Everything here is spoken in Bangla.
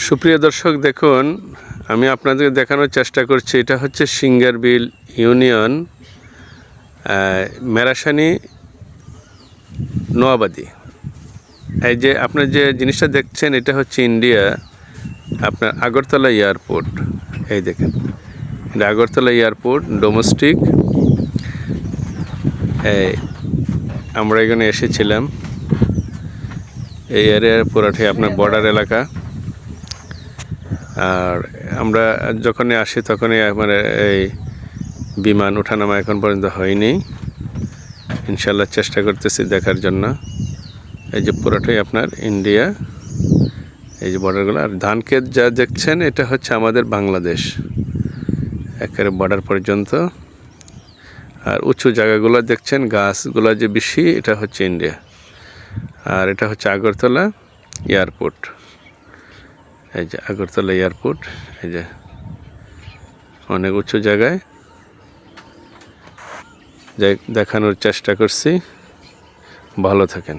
সুপ্রিয় দর্শক, দেখুন আমি আপনাদেরকে দেখানোর চেষ্টা করছি। এটা হচ্ছে সিঙ্গারবিল ইউনিয়ন, মেরাসানি, নোয়াবাদী। এই যে আপনার যে জিনিসটা দেখছেন, এটা হচ্ছে ইন্ডিয়া, আপনার আগরতলা এয়ারপোর্ট। এই দেখেন, এটা আগরতলা এয়ারপোর্ট ডোমেস্টিক। আমরা এখানে এসেছিলাম। এই এরিয়ার পুরাটাই আপনার বর্ডার এলাকা। আর আমরা যখনই আসি তখনই মানে এই বিমান ওঠানামা এখন পর্যন্ত হয়নি। ইনশাল্লাহ চেষ্টা করতেছি দেখার জন্য। এই যে পুরোটাই আপনার ইন্ডিয়া, এই যে বর্ডারগুলো। আর ধান ক্ষেত যা দেখছেন, এটা হচ্ছে আমাদের বাংলাদেশ, একেবারে বর্ডার পর্যন্ত। আর উঁচু জায়গাগুলো দেখছেন, গাছগুলো যে বেশি, এটা হচ্ছে ইন্ডিয়া। আর এটা হচ্ছে আগরতলা এয়ারপোর্ট। এই যে আগরতলা এয়ারপোর্ট, এই যে অনেক উঁচু জায়গায় দেখানোর চেষ্টা করছি। ভালো থাকেন।